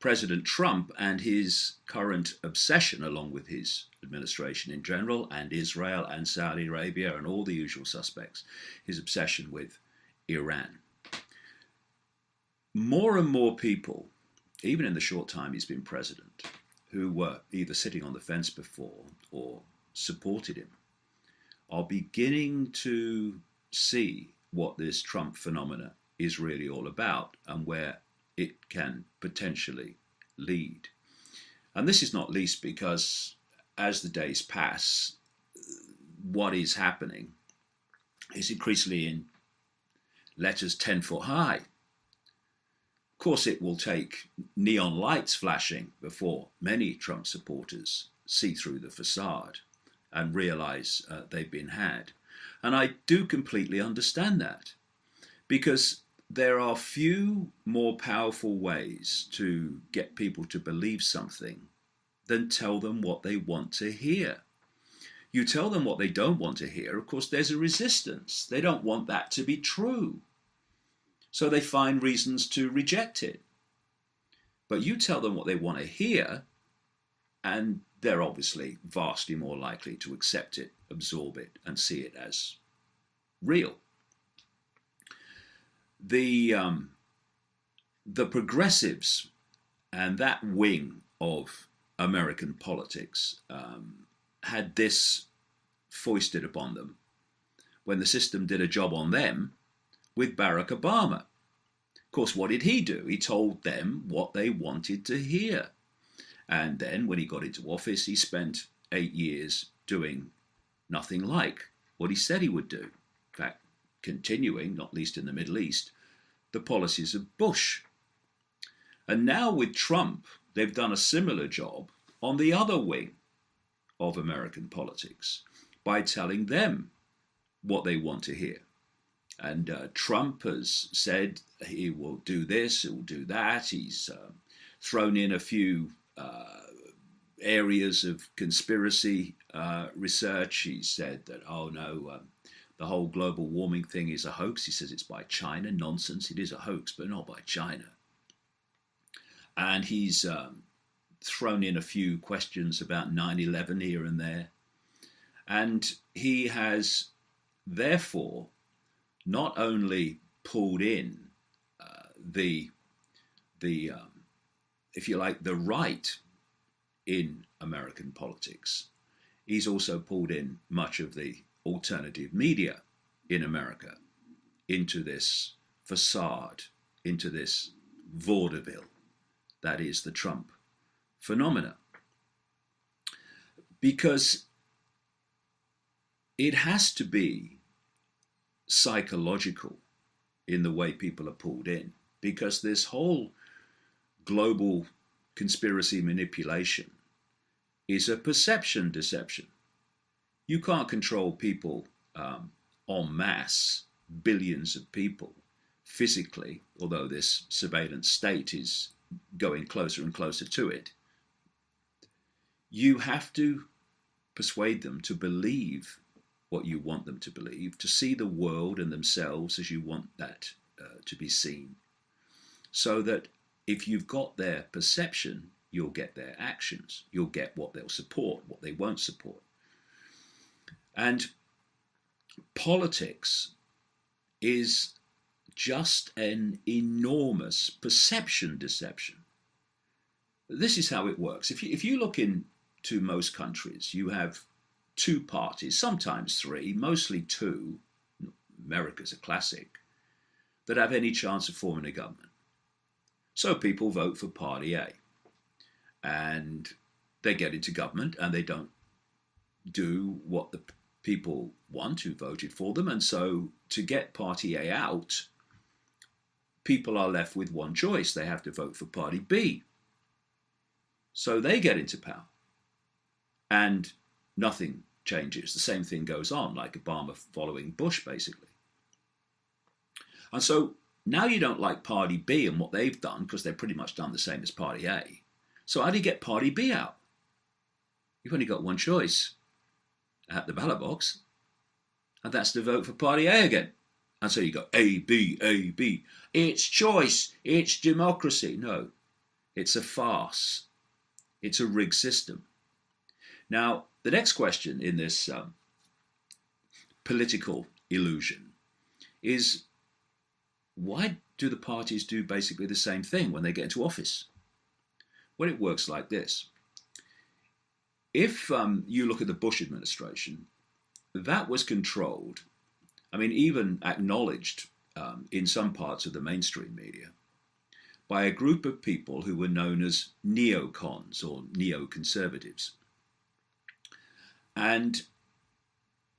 President Trump and his current obsession, along with his administration in general, and Israel and Saudi Arabia and all the usual suspects, his obsession with Iran. More and more people, even in the short time he's been president, who were either sitting on the fence before or supported him, are beginning to see what this Trump phenomena is really all about and where it can potentially lead. And this is not least because as the days pass, what is happening is increasingly in letters 10-foot high. Of course, it will take neon lights flashing before many Trump supporters see through the facade and realize they've been had. And I do completely understand that, because there are few more powerful ways to get people to believe something than tell them what they want to hear. You tell them what they don't want to hear, of course, there's a resistance. They don't want that to be true. So they find reasons to reject it. But you tell them what they want to hear, and they're obviously vastly more likely to accept it, absorb it, and see it as real. The progressives and that wing of American politics had this foisted upon them when the system did a job on them with Barack Obama. Of course, what did he do? He told them what they wanted to hear. And then when he got into office, he spent 8 years doing nothing like what he said he would do. In fact, continuing, not least in the Middle East, the policies of Bush. And now with Trump, they've done a similar job on the other wing of American politics by telling them what they want to hear. And Trump has said he will do this, he will do that. He's thrown in a few areas of conspiracy research. He said that, oh no, the whole global warming thing is a hoax. He says it's by China. Nonsense. It is a hoax, but not by China. And he's thrown in a few questions about 9/11 here and there. And he has therefore not only pulled in if you like, the right in American politics, he's also pulled in much of the alternative media in America into this facade, into this vaudeville that is the Trump phenomena. Because it has to be psychological in the way people are pulled in, because this whole global conspiracy manipulation is a perception deception. You can't control people en masse, billions of people, physically, although this surveillance state is going closer and closer to it. You have to persuade them to believe what you want them to believe, to see the world and themselves as you want that to be seen. So that if you've got their perception, you'll get their actions. You'll get what they'll support, what they won't support. And politics is just an enormous perception deception. This is how it works. If you look into most countries, you have two parties, sometimes three, mostly two, America's a classic, that have any chance of forming a government. So people vote for Party A, and they get into government and they don't do what the people want who voted for them. And so to get Party A out, people are left with one choice. They have to vote for Party B. So they get into power and nothing changes. The same thing goes on, like Obama following Bush, basically. And so now you don't like Party B and what they've done, because they've pretty much done the same as Party A. So how do you get Party B out? You've only got one choice at the ballot box, and that's to vote for Party A again. And so you go A, B, A, B. It's choice. It's democracy. No, It's a farce. It's a rigged system. Now, the next question in this political illusion is, why do the parties do basically the same thing when they get into office? Well, it works like this. If you look at the Bush administration, that was controlled, I mean, even acknowledged in some parts of the mainstream media, by a group of people who were known as neocons or neoconservatives. And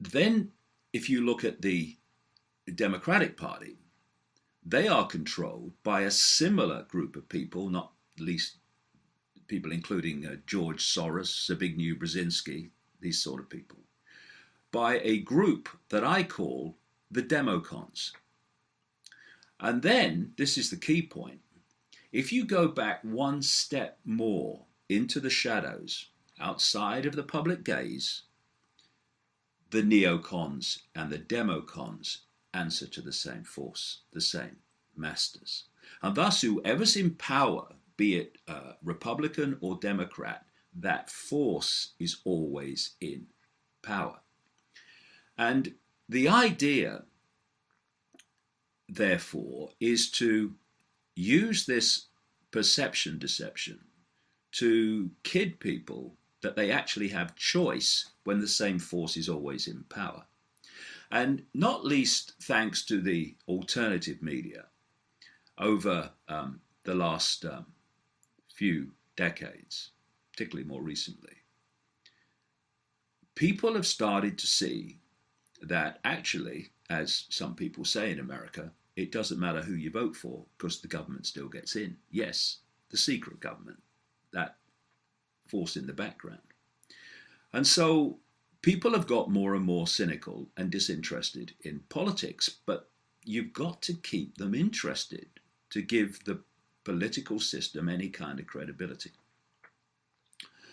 then, if you look at the Democratic Party, they are controlled by a similar group of people, not least people including George Soros, Zbigniew Brzezinski, these sort of people, by a group that I call the Democons. And then, this is the key point, if you go back one step more into the shadows, outside of the public gaze, the neocons and the democons answer to the same force, the same masters. And thus, whoever's in power, be it Republican or Democrat, that force is always in power. And the idea, therefore, is to use this perception deception to kid people that they actually have choice when the same force is always in power. And not least thanks to the alternative media over the last few decades, particularly more recently, people have started to see that actually, as some people say in America, it doesn't matter who you vote for because the government still gets in. Yes, the secret government, that force in the background. And so people have got more and more cynical and disinterested in politics, but you've got to keep them interested to give the political system any kind of credibility.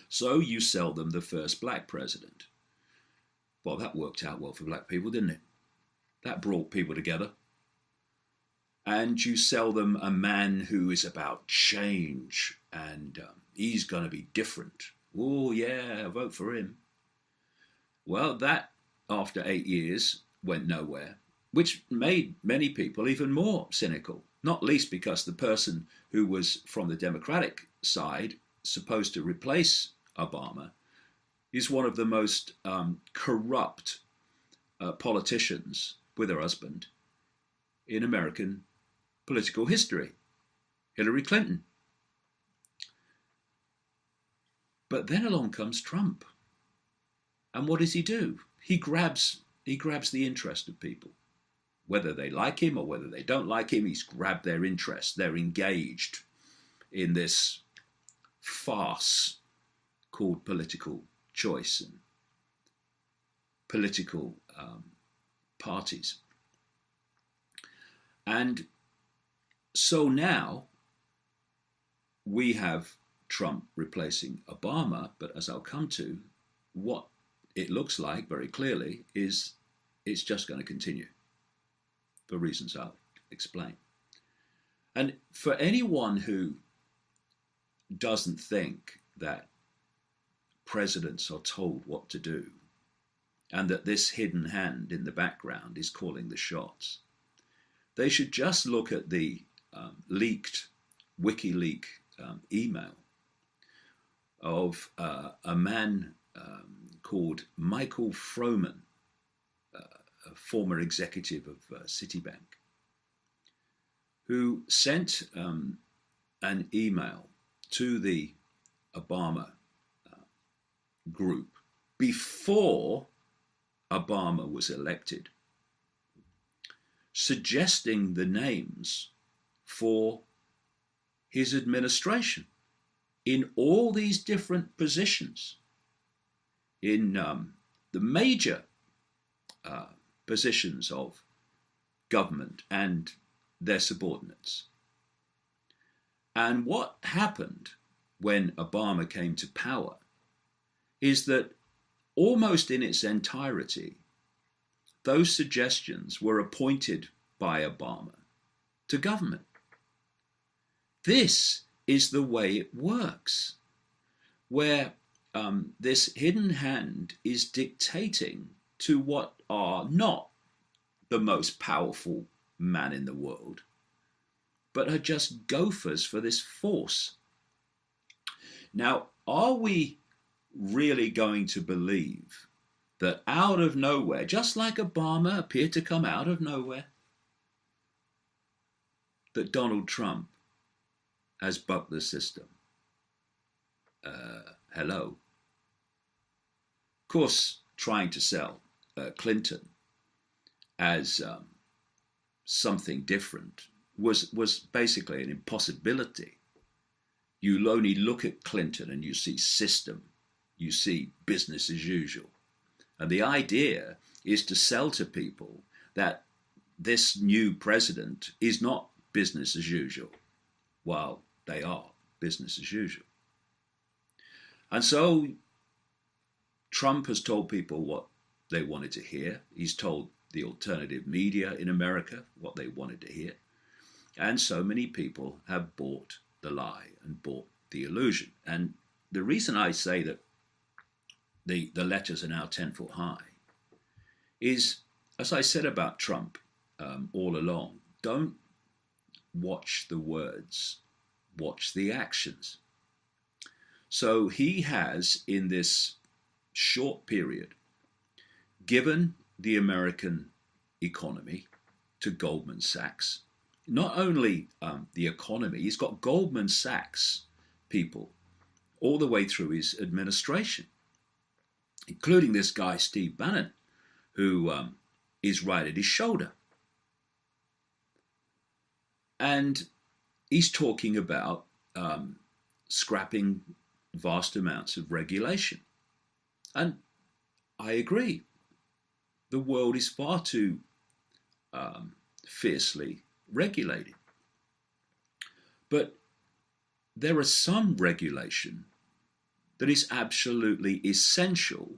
So you sell them the first black president. Well, that worked out well for black people, didn't it? That brought people together. And you sell them a man who is about change and he's going to be different. Oh, yeah, vote for him. Well, that, after 8 years, went nowhere, which made many people even more cynical, not least because the person who was from the Democratic side, supposed to replace Obama, is one of the most corrupt politicians, with her husband, in American political history, Hillary Clinton. But then along comes Trump. And what does he do? He grabs the interest of people. Whether they like him or whether they don't like him, he's grabbed their interest. They're engaged in this farce called political choice and political parties. And so now we have Trump replacing Obama, but as I'll come to, what it looks like very clearly is it's just going to continue for reasons I'll explain. And for anyone who doesn't think that presidents are told what to do and that this hidden hand in the background is calling the shots, they should just look at the leaked WikiLeaks email of a man called Michael Froman, a former executive of Citibank, who sent an email to the Obama group before Obama was elected, suggesting the names for his administration in all these different positions, in the major positions of government and their subordinates. And what happened when Obama came to power is that almost in its entirety, those suggestions were appointed by Obama to government. This is the way it works, where this hidden hand is dictating to what are not the most powerful man in the world, but are just gophers for this force. Now, are we really going to believe that out of nowhere, just like Obama appeared to come out of nowhere, that Donald Trump has bucked the system? Hello. Of course, trying to sell Clinton as something different was basically an impossibility. You only look at Clinton and you see system, you see business as usual. And the idea is to sell to people that this new president is not business as usual, while they are business as usual. And so Trump has told people what they wanted to hear. He's told the alternative media in America what they wanted to hear. And so many people have bought the lie and bought the illusion. And the reason I say that the letters are now 10 foot high is, as I said about Trump all along, don't watch the words, watch the actions. So he has, in this short period, given the American economy to Goldman Sachs. Not only the economy, he's got Goldman Sachs people all the way through his administration, including this guy, Steve Bannon, who is right at his shoulder. And he's talking about scrapping vast amounts of regulation. And I agree. The world is far too fiercely regulated. But there is some regulation that is absolutely essential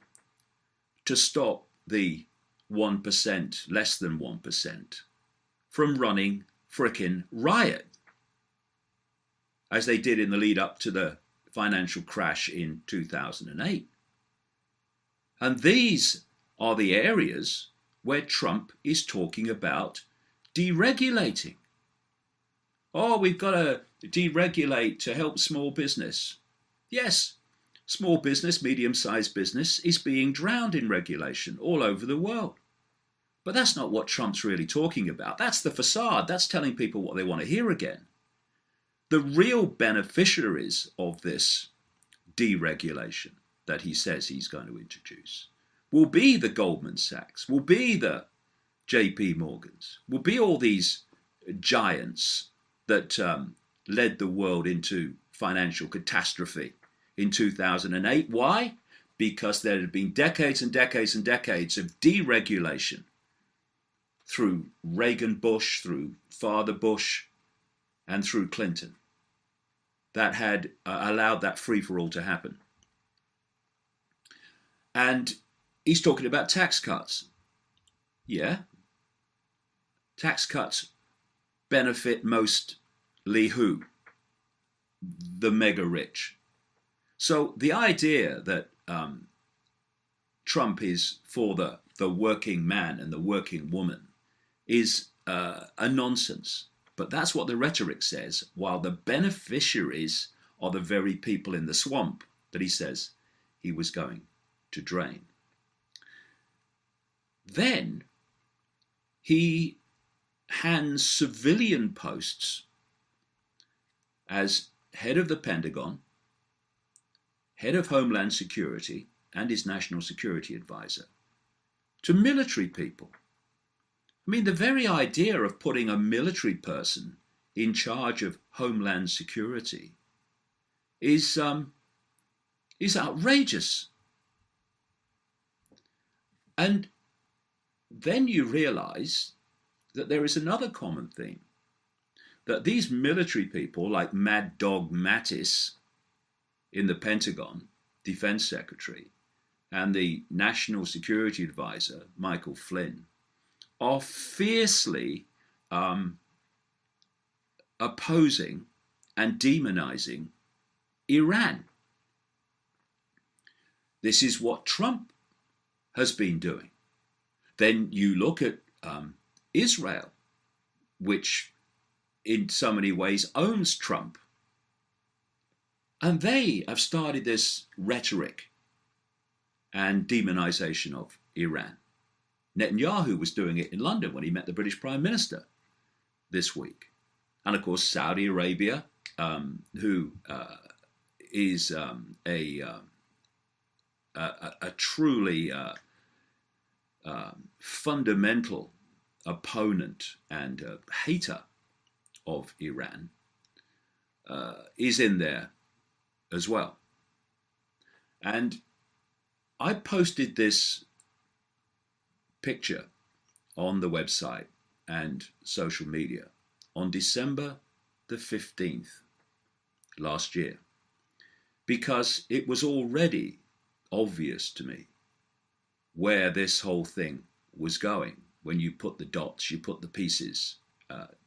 to stop the 1%, less than 1%, from running frickin' riot, as they did in the lead up to the financial crash in 2008. And these are the areas where Trump is talking about deregulating. Oh, we've got to deregulate to help small business. Yes, small business, medium-sized business is being drowned in regulation all over the world. But that's not what Trump's really talking about. That's the facade. That's telling people what they want to hear again. The real beneficiaries of this deregulation that he says he's going to introduce will be the Goldman Sachs, will be the JP Morgans, will be all these giants that led the world into financial catastrophe in 2008. Why? Because there had been decades and decades and decades of deregulation through Reagan Bush, through Father Bush, and through Clinton, that had allowed that free-for-all to happen. And he's talking about tax cuts. Yeah. Tax cuts benefit mostly who? The mega rich. So the idea that Trump is for the working man and the working woman is a nonsense. But that's what the rhetoric says, while the beneficiaries are the very people in the swamp that he says he was going to drain. Then he hands civilian posts as head of the Pentagon, head of Homeland Security, and his national security advisor to military people. I mean, the very idea of putting a military person in charge of Homeland Security is outrageous. And then you realize that there is another common theme, that these military people like Mad Dog Mattis in the Pentagon, Defense Secretary, and the National Security Advisor, Michael Flynn, are fiercely opposing and demonizing Iran. This is what Trump has been doing. Then you look at Israel, which in so many ways owns Trump. And they have started this rhetoric and demonization of Iran. Netanyahu was doing it in London when he met the British Prime Minister this week. And of course, Saudi Arabia, who is a truly fundamental opponent and hater of Iran, is in there as well. And I posted this picture on the website and social media on December the 15th last year, because it was already obvious to me where this whole thing was going. When you put the dots, you put the pieces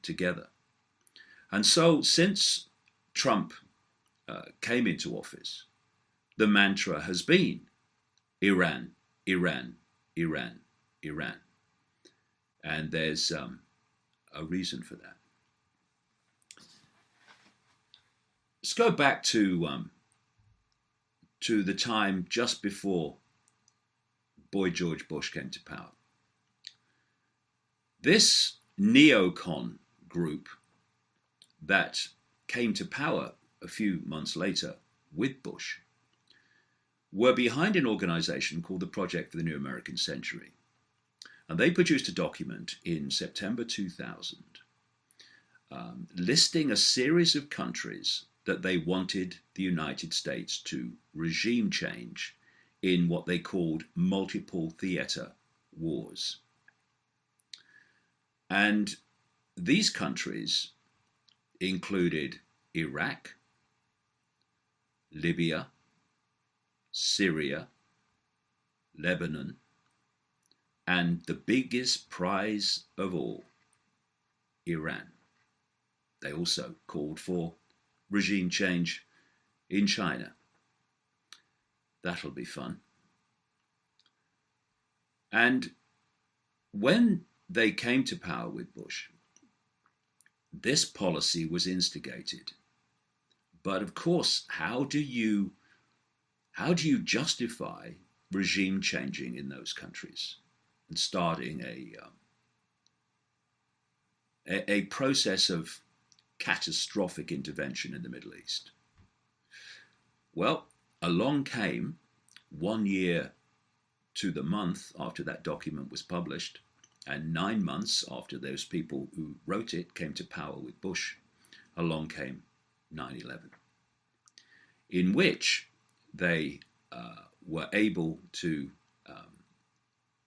together. And so since Trump came into office, the mantra has been Iran, Iran, Iran, Iran. And there's a reason for that. Let's go back to the time just before Boy George Bush came to power. This neocon group that came to power a few months later with Bush were behind an organization called the Project for the New American Century. And they produced a document in September 2000 listing a series of countries that they wanted the United States to regime change in what they called multiple theater wars. And these countries included Iraq, Libya, Syria, Lebanon, and the biggest prize of all, Iran. They also called for regime change in China. That'll be fun. And when they came to power with Bush, this policy was instigated. But of course, how do you justify regime changing in those countries and starting a process of catastrophic intervention in the Middle East? Well, along came 1 year to the month after that document was published, and 9 months after those people who wrote it came to power with Bush, along came 9/11, in which they were able to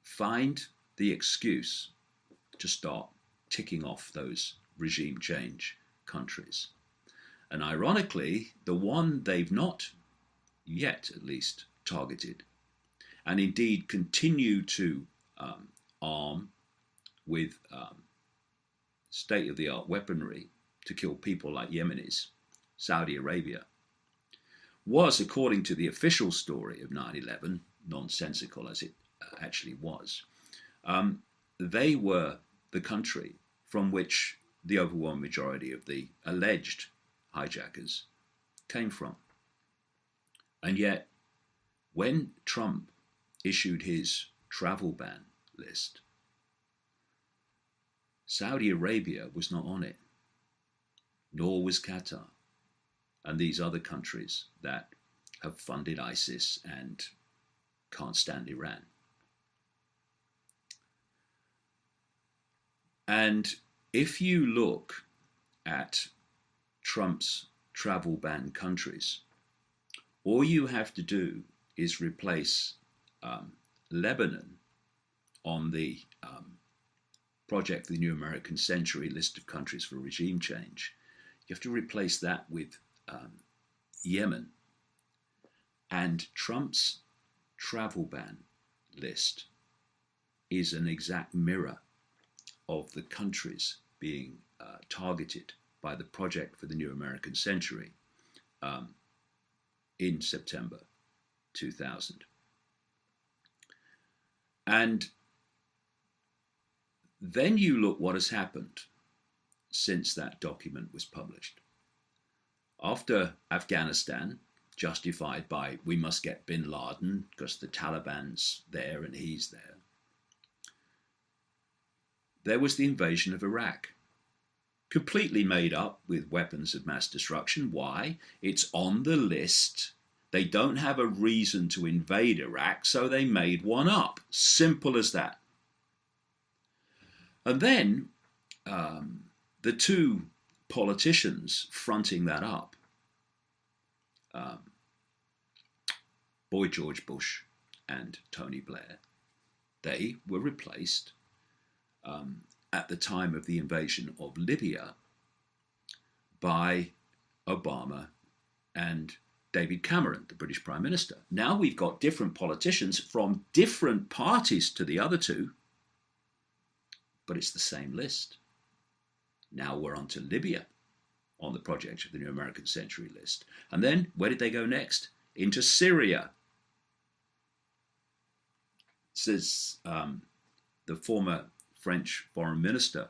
find the excuse to start ticking off those regime change countries. And ironically, the one they've not yet, at least, targeted, and indeed continue to arm with state-of-the-art weaponry to kill people like Yemenis, Saudi Arabia, was, according to the official story of 9/11, nonsensical as it actually was, they were the country from which the overwhelming majority of the alleged hijackers came from. And yet, when Trump issued his travel ban list, Saudi Arabia was not on it, nor was Qatar, and these other countries that have funded ISIS and can't stand Iran. And if you look at Trump's travel ban countries, all you have to do is replace Lebanon on the Project for the New American Century list of countries for regime change. You have to replace that with Yemen. And Trump's travel ban list is an exact mirror of the countries being targeted by the Project for the New American Century in September 2000. And then you look what has happened since that document was published. After Afghanistan, justified by we must get bin Laden because the Taliban's there and he's there, there was the invasion of Iraq. Completely made up with weapons of mass destruction. Why? It's on the list. They don't have a reason to invade Iraq, so they made one up. Simple as that. And then the two politicians fronting that up, Boy George Bush and Tony Blair, they were replaced at the time of the invasion of Libya by Obama and David Cameron, the British Prime Minister. Now we've got different politicians from different parties to the other two, but it's the same list. Now we're on to Libya on the Project of the New American Century list. And then where did they go next? Into Syria. Says the former French Foreign Minister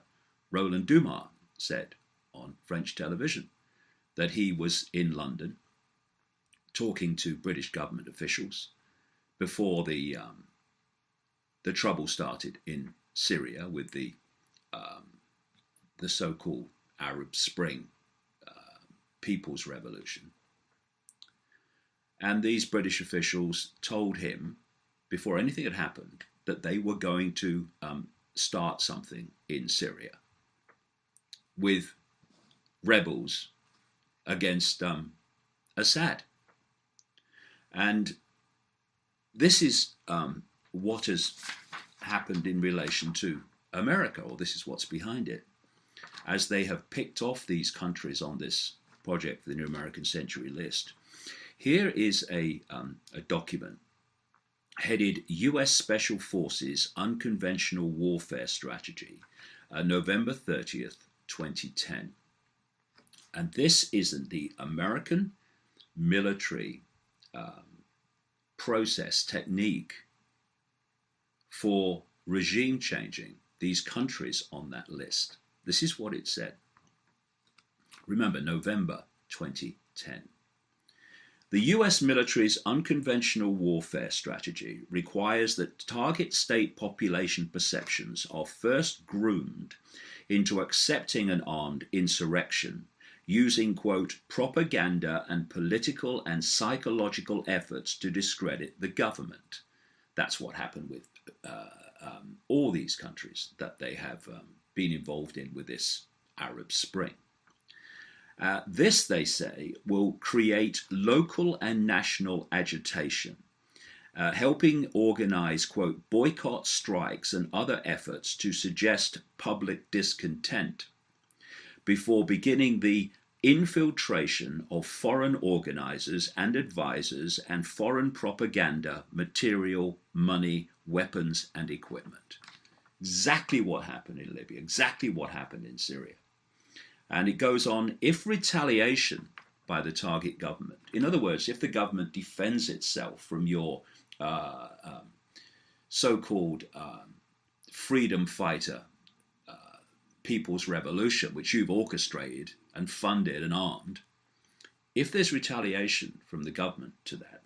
Roland Dumas said on French television that he was in London talking to British government officials before the trouble started in Syria with the so-called Arab Spring People's Revolution. And these British officials told him, before anything had happened, that they were going to start something in Syria with rebels against Assad. And this is what has happened in relation to America, or this is what's behind it, as they have picked off these countries on this Project for the New American Century list. Here is a document headed U.S. Special Forces Unconventional Warfare Strategy, November 30th, 2010. And this isn't the American military process, technique for regime changing these countries on that list. This is what it said. Remember, November 2010. The US military's unconventional warfare strategy requires that target state population perceptions are first groomed into accepting an armed insurrection using, quote, propaganda and political and psychological efforts to discredit the government. That's what happened with all these countries that they have been involved in with this Arab Spring. This, they say, will create local and national agitation, helping organize, quote, boycott strikes and other efforts to suggest public discontent before beginning the infiltration of foreign organizers and advisors and foreign propaganda, material, money, weapons, and equipment. Exactly what happened in Libya, exactly what happened in Syria. And it goes on, if retaliation by the target government, in other words, if the government defends itself from your so-called freedom fighter people's revolution, which you've orchestrated and funded and armed, if there's retaliation from the government to that,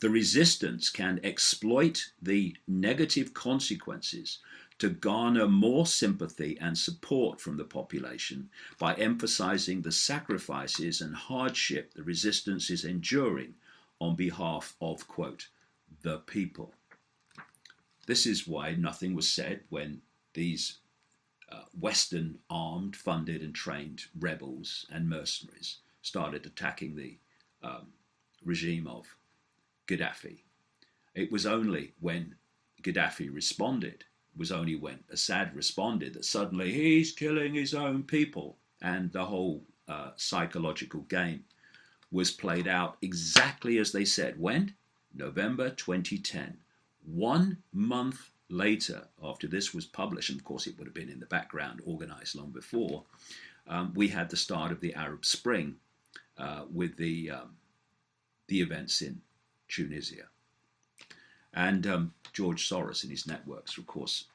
the resistance can exploit the negative consequences to garner more sympathy and support from the population by emphasizing the sacrifices and hardship the resistance is enduring on behalf of, quote, the people. This is why nothing was said when these Western armed, funded and trained rebels and mercenaries started attacking the regime of Gaddafi. It was only when Gaddafi responded, was only when Assad responded, that suddenly he's killing his own people, and the whole psychological game was played out exactly as they said. When? November 2010. 1 month later, after this was published, and of course it would have been in the background, organized long before, we had the start of the Arab Spring with the events in Tunisia. And George Soros and his networks are, of course,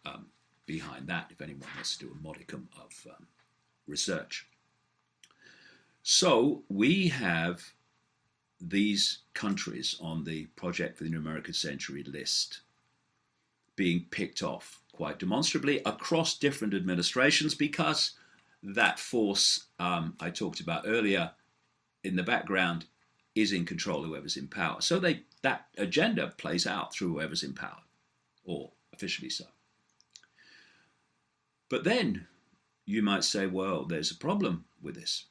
behind that, if anyone wants to do a modicum of research. So we have these countries on the Project for the New American Century list being picked off quite demonstrably across different administrations, because that force I talked about earlier in the background is in control of whoever's in power. So that agenda plays out through whoever's in power, or officially so. But then you might say, well, there's a problem with this,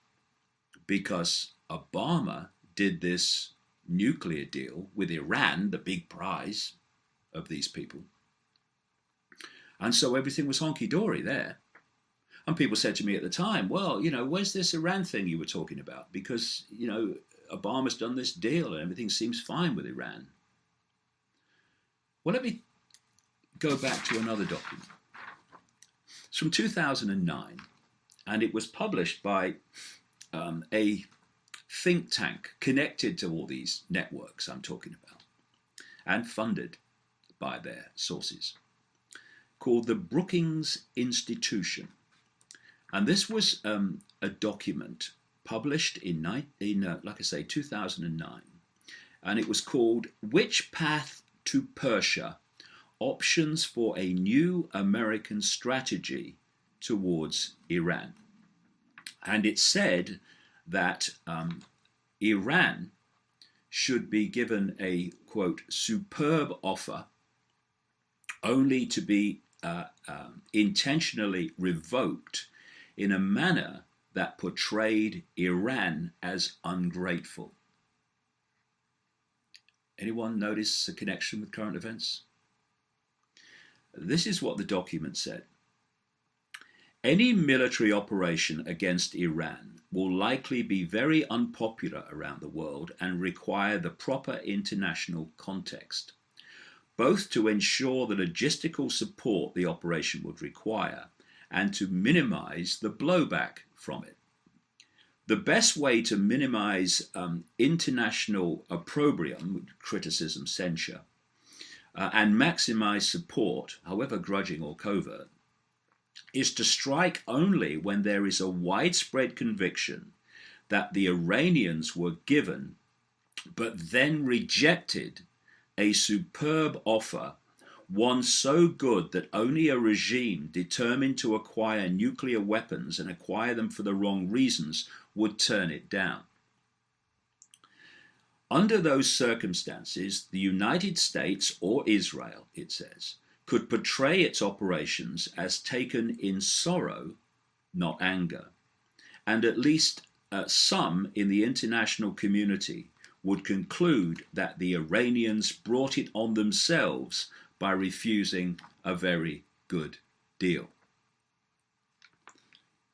because Obama did this nuclear deal with Iran, the big prize of these people. And so everything was honky-dory there. And people said to me at the time, well, where's this Iran thing you were talking about? Because, Obama's done this deal and everything seems fine with Iran. Well, let me go back to another document. It's from 2009, and it was published by a think tank connected to all these networks I'm talking about, and funded by their sources, called the Brookings Institution. And this was a document published in like I say, 2009. And it was called Which Path to Persia? Options for a New American Strategy Towards Iran. And it said that Iran should be given a, quote, superb offer, only to be intentionally revoked in a manner that portrayed Iran as ungrateful. Anyone notice a connection with current events? This is what the document said. Any military operation against Iran will likely be very unpopular around the world and require the proper international context, both to ensure the logistical support the operation would require and to minimize the blowback from it. The best way to minimize international opprobrium, criticism, censure, and maximize support, however grudging or covert, is to strike only when there is a widespread conviction that the Iranians were given but then rejected a superb offer, one so good that only a regime determined to acquire nuclear weapons and acquire them for the wrong reasons would turn it down. Under those circumstances, the United States or Israel, it says, could portray its operations as taken in sorrow, not anger, and at least some in the international community would conclude that the Iranians brought it on themselves by refusing a very good deal.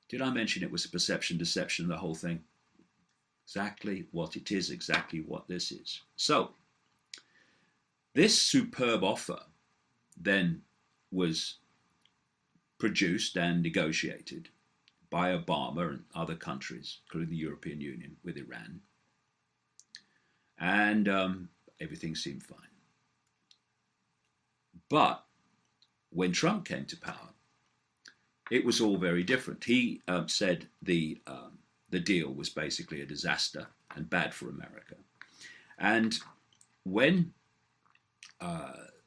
Did I mention it was a perception, deception, the whole thing? Exactly what it is, exactly what this is. So, this superb offer then was produced and negotiated by Obama and other countries, including the European Union, with Iran. And everything seemed fine. But when Trump came to power, it was all very different. He said the deal was basically a disaster and bad for America. And when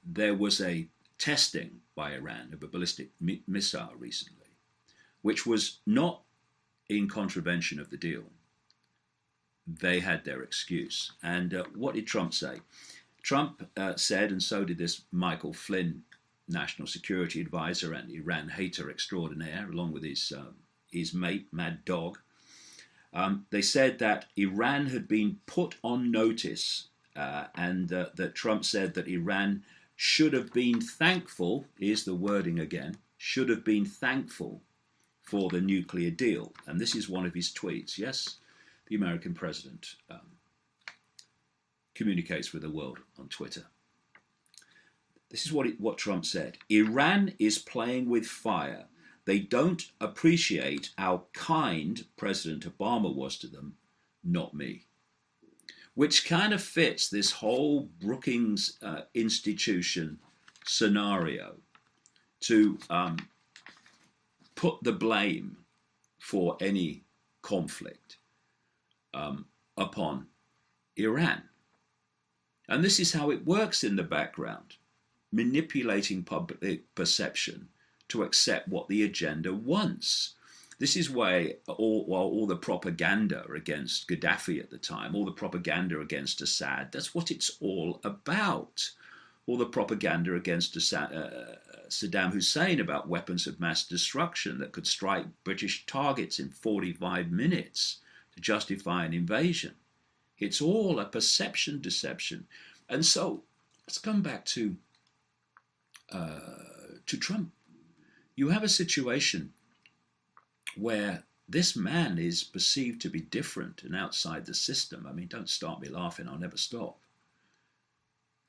there was a testing by Iran of a ballistic missile recently, which was not in contravention of the deal, they had their excuse. And what did Trump say? Trump said, and so did this Michael Flynn, national security advisor and Iran hater extraordinaire, along with his mate, Mad Dog. They said that Iran had been put on notice, and that Trump said that Iran should have been thankful, here's the wording again, should have been thankful for the nuclear deal. And this is one of his tweets. Yes, the American president communicates with the world on Twitter. This is what Trump said. Iran is playing with fire. They don't appreciate how kind President Obama was to them, not me. Which kind of fits this whole Brookings Institution scenario to put the blame for any conflict upon Iran. And this is how it works in the background, manipulating public perception to accept what the agenda wants. This is why all the propaganda against Gaddafi at the time, all the propaganda against Assad, that's what it's all about. All the propaganda against Saddam Hussein about weapons of mass destruction that could strike British targets in 45 minutes to justify an invasion. It's all a perception deception. And so let's come back to Trump. You have a situation where this man is perceived to be different and outside the system. I mean, don't start me laughing, I'll never stop.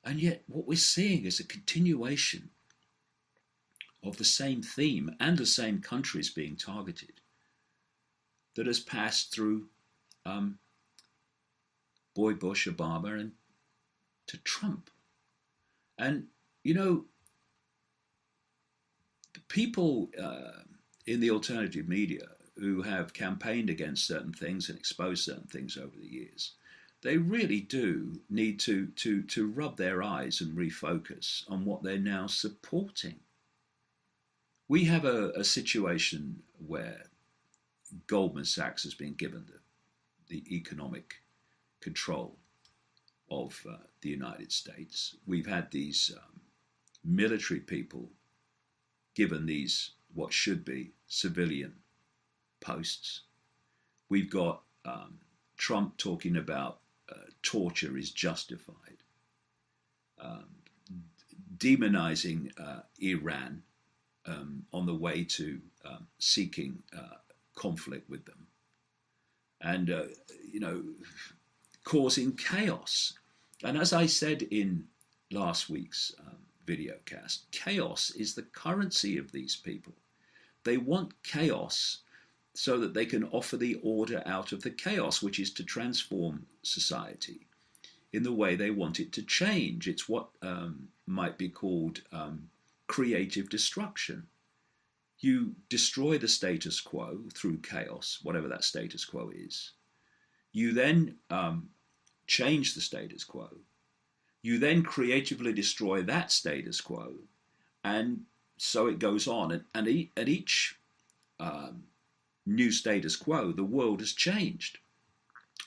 And yet what we're seeing is a continuation of the same theme and the same countries being targeted that has passed through Boy Bush, Obama, and to Trump. And, you know, the people in the alternative media who have campaigned against certain things and exposed certain things over the years, they really do need to rub their eyes and refocus on what they're now supporting. We have a situation where Goldman Sachs has been given the economic control of the United States. We've had these military people given these what should be civilian posts. We've got Trump talking about torture is justified, demonizing Iran on the way to seeking conflict with them, and you know, causing chaos. And as I said in last week's video cast, chaos is the currency of these people. They want chaos so that they can offer the order out of the chaos, which is to transform society in the way they want it to change. It's what might be called creative destruction. You destroy the status quo through chaos, whatever that status quo is. You then change the status quo. You then creatively destroy that status quo, and so it goes on. And at each new status quo, the world has changed.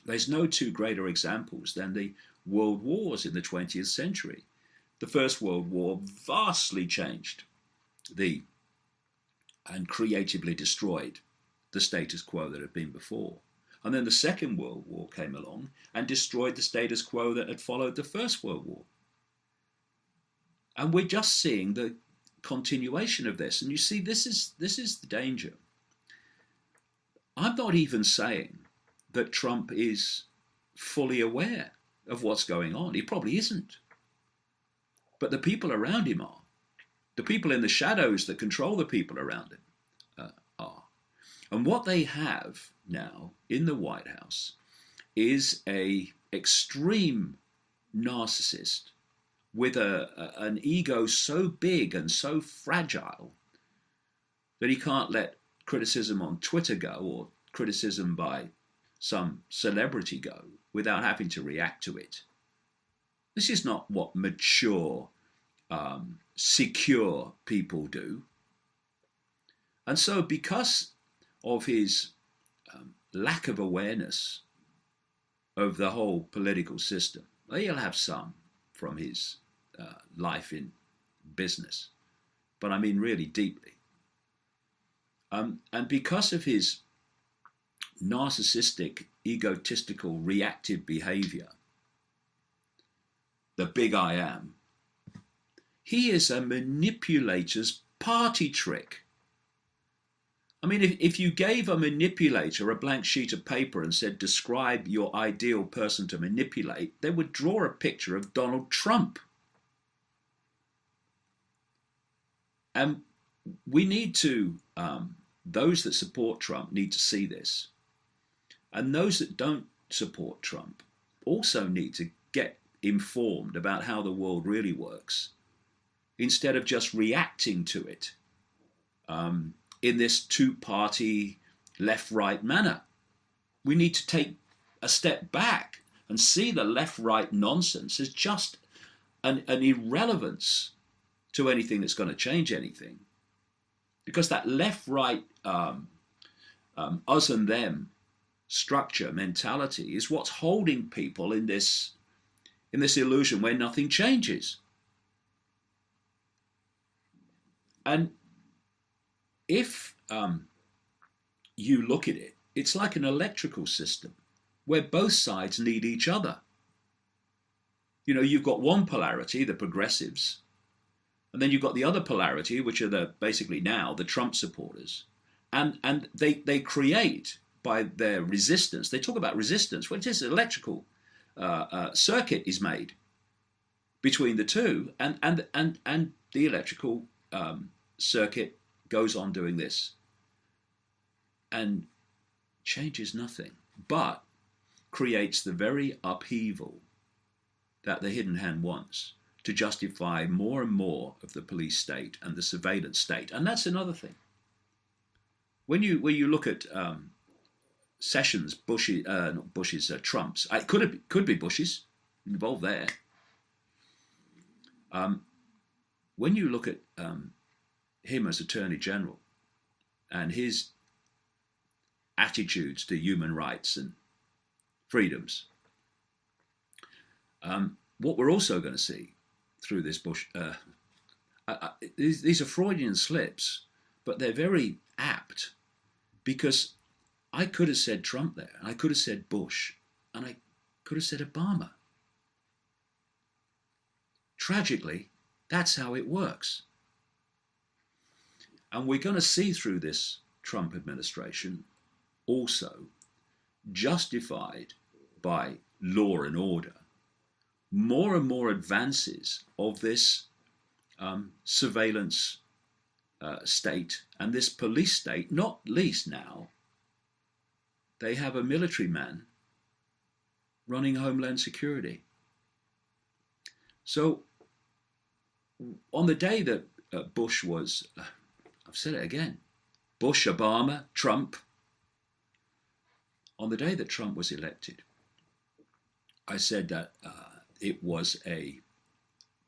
There's no two greater examples than the world wars in the 20th century. The First World War vastly changed and creatively destroyed the status quo that had been before. And then the Second World War came along and destroyed the status quo that had followed the First World War. And we're just seeing the continuation of this. And you see, this is the danger. I'm not even saying that Trump is fully aware of what's going on. He probably isn't. But the people around him are. The people in the shadows that control the people around him are. And what they have now in the White House is an extreme narcissist with an ego so big and so fragile that he can't let criticism on Twitter go, or criticism by some celebrity go, without having to react to it. This is not what mature, secure people do. And so because of his lack of awareness of the whole political system, he'll have some from his life in business, but I mean really deeply. And because of his narcissistic, egotistical, reactive behavior, the big I am, he is a manipulator's party trick. I mean, if you gave a manipulator a blank sheet of paper and said, describe your ideal person to manipulate, they would draw a picture of Donald Trump. And we need to, those that support Trump need to see this. And those that don't support Trump also need to get informed about how the world really works instead of just reacting to it in this two-party left-right manner. We need to take a step back and see the left-right nonsense as just an irrelevance to anything that's going to change anything. Because that left-right us and them structure mentality is what's holding people in this illusion where nothing changes. And if you look at it, it's like an electrical system where both sides need each other. You know, you've got one polarity, the progressives, and then you've got the other polarity, which are basically now the Trump supporters. And they create, by their resistance, they talk about resistance, well, it is an electrical circuit is made between the two, and the electrical circuit goes on doing this and changes nothing, but creates the very upheaval that the hidden hand wants to justify more and more of the police state and the surveillance state. And that's another thing. When you look at Sessions, not Bush's, Trump's, it could be Bush's involved there. When you look at him as Attorney General and his attitudes to human rights and freedoms, what we're also going to see through this Bush, these are Freudian slips, but they're very apt, because I could have said Trump there, I could have said Bush, and I could have said Obama. Tragically, that's how it works. And we're going to see through this Trump administration also, justified by law and order, more and more advances of this surveillance state and this police state. Not least now, they have a military man running Homeland Security. So on the day that Bush was, I've said it again, Bush, Obama, Trump, on the day that Trump was elected, I said that it was a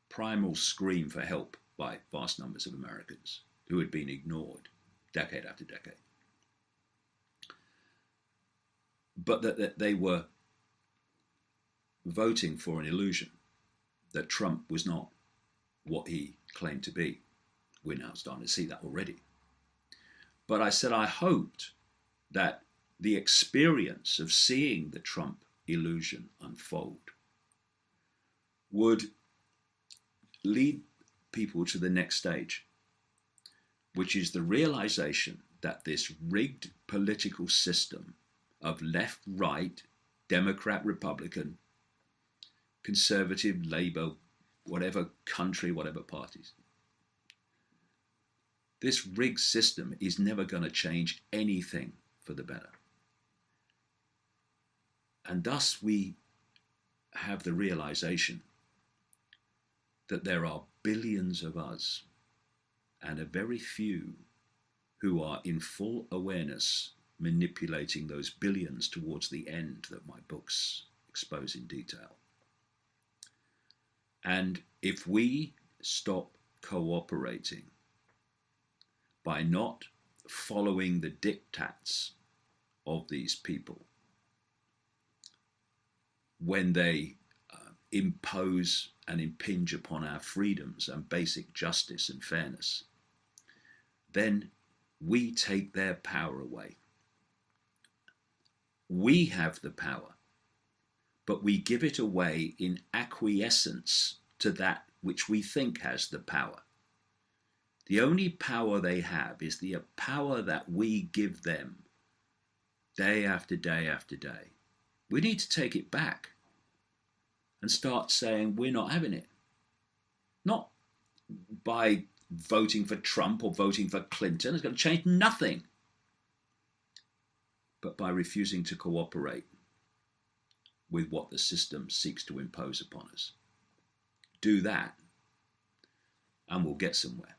primal scream for help by vast numbers of Americans who had been ignored decade after decade. But that they were voting for an illusion that Trump was not what he claimed to be. We're now starting to see that already. But I said I hoped that the experience of seeing the Trump illusion unfold would lead people to the next stage, which is the realization that this rigged political system of left, right, Democrat, Republican, conservative, Labour, whatever country, whatever parties, this rigged system is never going to change anything for the better. And thus we have the realization that there are billions of us and a very few who are in full awareness manipulating those billions towards the end that my books expose in detail. And if we stop cooperating by not following the diktats of these people when they impose and impinge upon our freedoms and basic justice and fairness, then we take their power away. We have the power, but we give it away in acquiescence to that which we think has the power. The only power they have is the power that we give them day after day after day. We need to take it back and start saying we're not having it. Not by voting for Trump or voting for Clinton. It's going to change nothing. But by refusing to cooperate with what the system seeks to impose upon us. Do that, and we'll get somewhere.